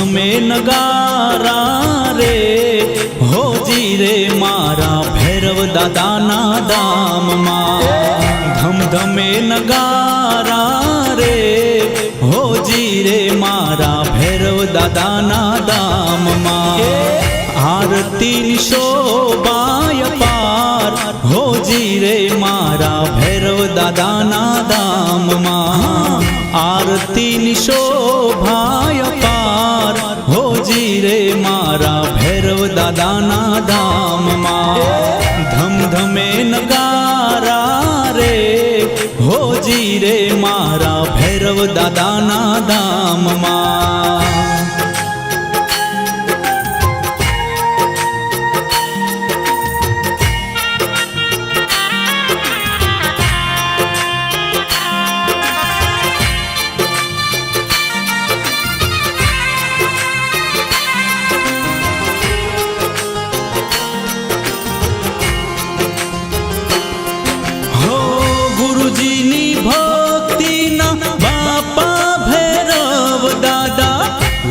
ધમે નગારા રે હોજી રે મારા ભૈરવ દાદાના ધામમાં ધમધમે નગારા રે હોજી રે મારા ભૈરવ દાદાના ધામમાં આરતીની શોભાય પાર હોજી રે મારા ભૈરવ દાદાના ધામમાં આરતીની શોભાય પાર હોજી રે મારા ભૈરવ દાદાના ધામમાં ધમધમે નગારા રે હોજી રે મારા ભૈરવ દાદાના ધામમાં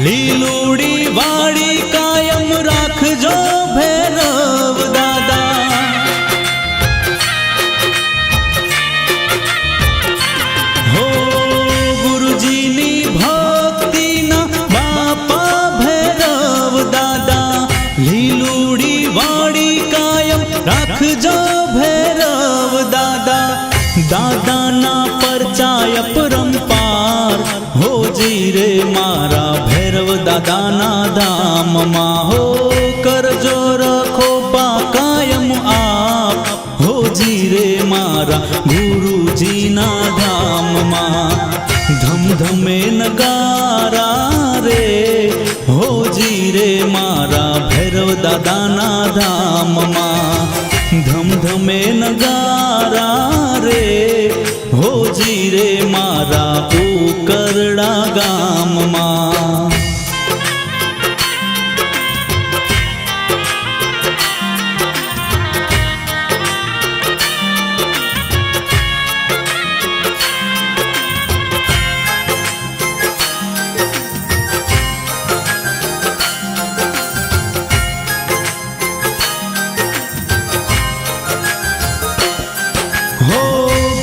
લીલુડી વાળી કાયમ રાખજો ભૈરવ દાદા હો ગુરુજીની ભક્તિના બાપા ભૈરવ દાદા લીલુડી વાળી કાયમ રાખજો ભૈરવ દાદા દાદાના પરચાય પરંપાર હોજી રે મારા ભૈરવ દાદાના ધામમાં હો કરજો રખો પા કાયમ આપ હોજી રે મારા ગુરુજીના ધામમાં ધમધમે નગારા રે હોજી રે મારા ભૈરવ દાદાના ધામમાં ધમધમે નગારા રે હોજી રે મારા ઉકરડા ગામમાં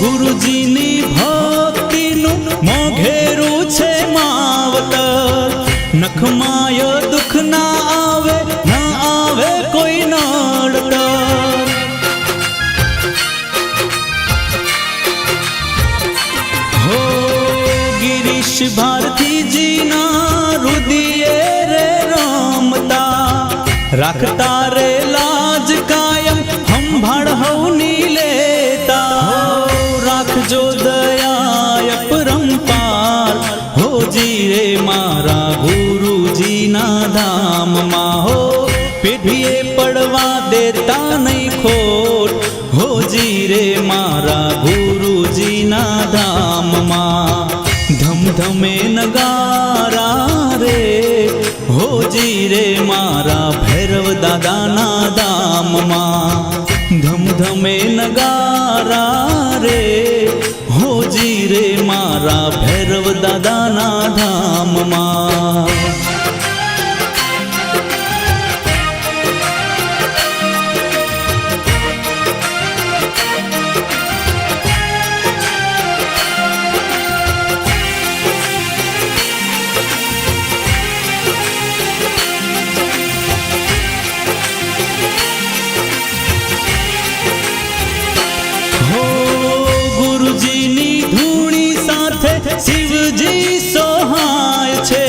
ગુરુજીની ભક્તિનું મોઘેરું છે માવતર નખમાય દુઃખ ના આવે કોઈ નડતર હો ગિરીશ ભારતીજીના રુદિયે રે રમતા રાખતા રે લાજ કાયમ સંભાળ હવની લેતા રાખજો દયા પરંપાર હોજી રે મારા ગુરુજીના ધામમાં હો પેઢીએ પડવા દેતા નહીં ખોટ હોજી રે મારા ગુરુજીના ધામમાં ધમધમે નગારા રે હોજી રે મારા ભૈરવ દાદાના ધામમાં ધમધમે નગારા રે હોજી રે મારા ભૈરવ દાદાના ધામમાં શિવજી સોહાય છે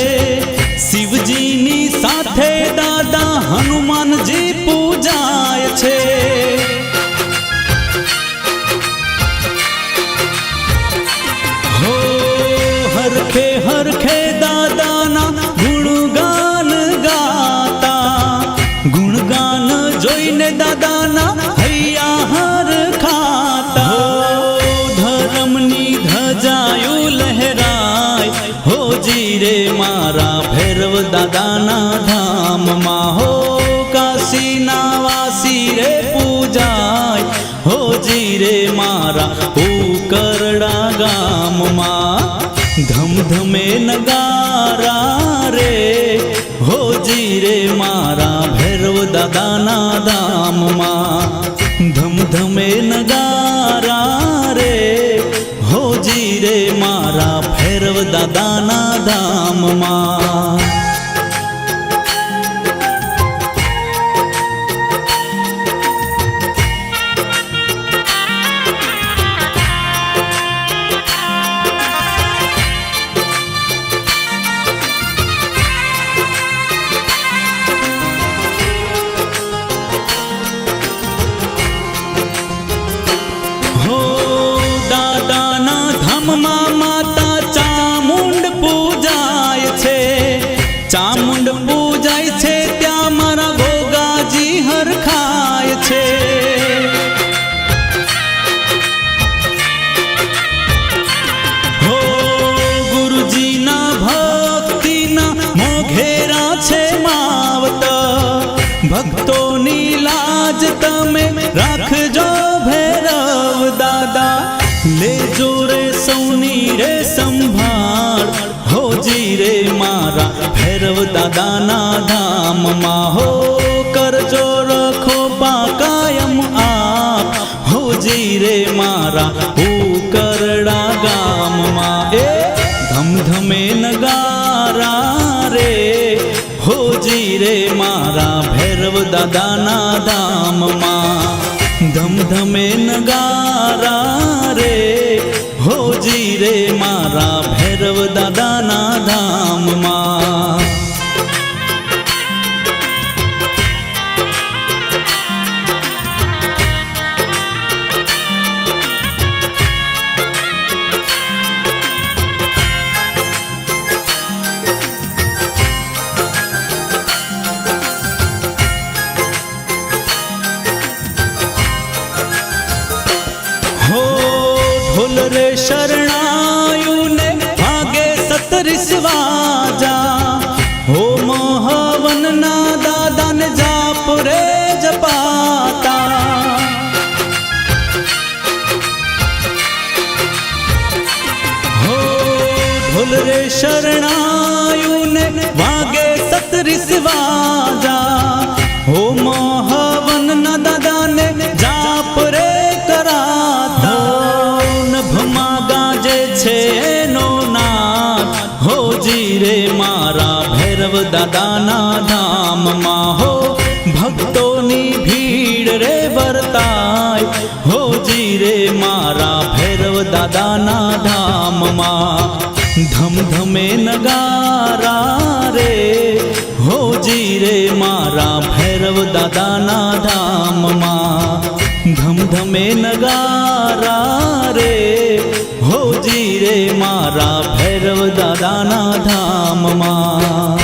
શિવજીની સાથે દાદા હનુમાનજી પૂજાય છે હો હરખે હરખે દાદાના ગુણગાન ગાતા ગુણગાન જોઈને દાદાના હૈયા હર ખાતા ધર્મની ધજાયું લહેરાય હોજી રે મારા ભૈરવ દાદાના ધામમાં હો કાશીના વાસી રે પૂજાય હોજી રે મારા ઉકરડા ગામમાં ધમધમે નગારા રે જી રે મારા ભૈરવ દાદાના ધામમાં ધમધમે નગારા રે હોજી રે મારા ભૈરવ દાદાના ધામમાં માતા ચામુંડ પૂજાય છે, ચામુંડ પૂજાય છે ત્યાં મારા ગોગાજી હરખાય છે. હો ગુરુજીના ભક્તિના મોઘેરા છે માવતર, ભક્તોની લાજ તમે રાખજો ભૈરવ દાદા, લેજો રે સૌની રે સંભાળ હોજી રે મારા ભૈરવ દાદાના ધામમાં. હો કરજો રખો પાકાયમ આપ હોજી રે મારા ઉકરડા ગામમાં. એ ધમધમે નગારા રે હોજી રે મારા ભૈરવ દાદાના ધામમાં, ધમધમે નગારા રે હોજી રે મારા ભૈરવ દાદાના ધામમાં. ઢોલ રે શરણાયુને ભાગે 37 વાજા, હો મહાવનના દાદાને જાપ રે જપાતા. હો ઢોલ રે શરણાયુને ભાગે 37 વાજા, હો મહાવનના દાદાને જાપ રે કરાતા. નભમાં ગાજે છે એનો નાદ હોજી રે મારા ભૈરવ દાદાના ધામમાં. હો ભક્તોની ભીડ રે વર્તાય હોજી રે મારા ભૈરવ દાદાના ધામમાં, ધમધમે નગારા રે હોજી રે મારા ભૈરવ દાદાના ધામમાં, ધમધમે નગારા રે હોજી રે મારા ભૈરવ દાદાના ધામમાં.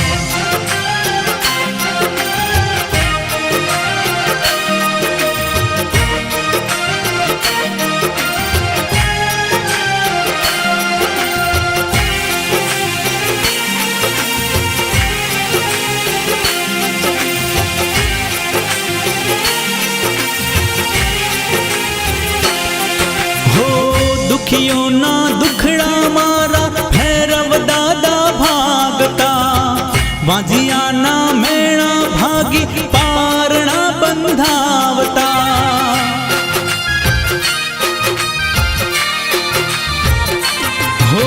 દુખીઓના દુખડા મારા ભૈરવ દાદા ભાગતા, વાંજિયાના મેળા ભાગી પારણા બંધાવતા. હો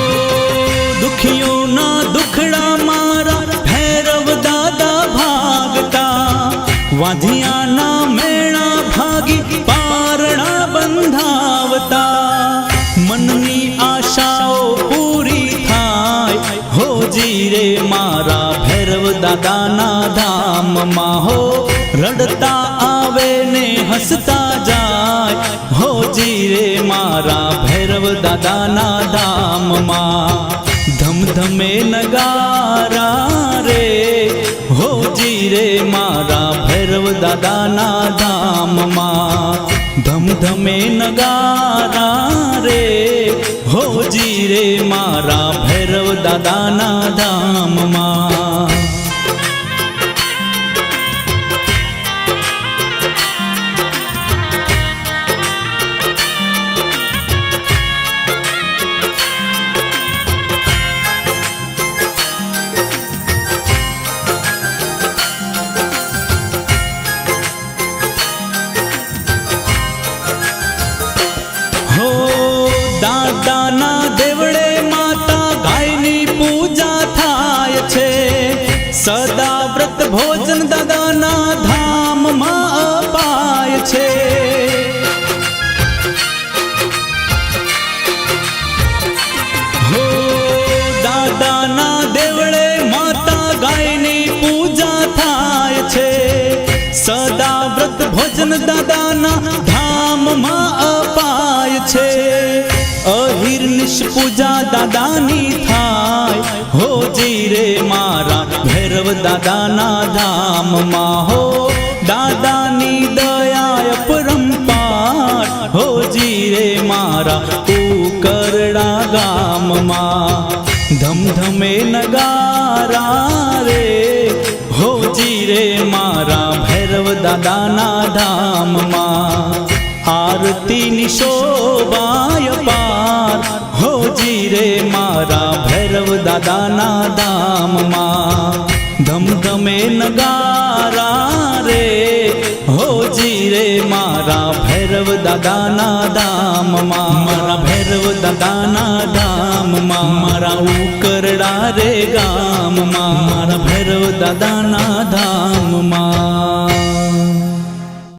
દુખીઓના દુખડા મારા ભૈરવ દાદા ભાગતા, વાંજિયાના મેળા ભાગી પારણા બંધાવતા. મનની આશાઓ પૂરી થાય હોજી રે મારા ભૈરવ દાદાના ધામમાં. હો રડતા આવે ને હસતા જાય હોજી રે મારા ભૈરવ દાદાના ધામમાં, ધમધમે નગારા રે હોજી રે મારા ભૈરવ દાદાના ધામમાં, ધમધમે નગારા રે હોજી રે મારા ભૈરવ દાદાના ધામમાં. સદા વ્રત ભોજન દાદાના ધામમાં અપાય છે. હો દાદાના દેવળે માતા ગાયની પૂજા થાય છે. સદા વ્રત ભોજન દાદાના ધામમાં અપાય છે. અહિર્નિશ પૂજા દાદાની થાય હોજી રે મારા ભૈરવ દાદાના ધામમાં. હો દાદાની દયા અપરંપાર હોજી રે મારા ઉકરડા ગામમાં. ધમધમે નગારા રે હોજી રે મારા ભૈરવ દાદાના ધામમાં. આરતીની શોભાય પાર હોજી રે મારા ભૈરવ દાદાના ધામમાં. ધમધમે નગારા રે હોજી રે મારા ભૈરવ દાદાના ધામમાં. મારા ભૈરવ દાદાના ધામમાં, મારા ઉકરડા રે ગામમાં, મારા ભૈરવ દાદાના ધામમાં.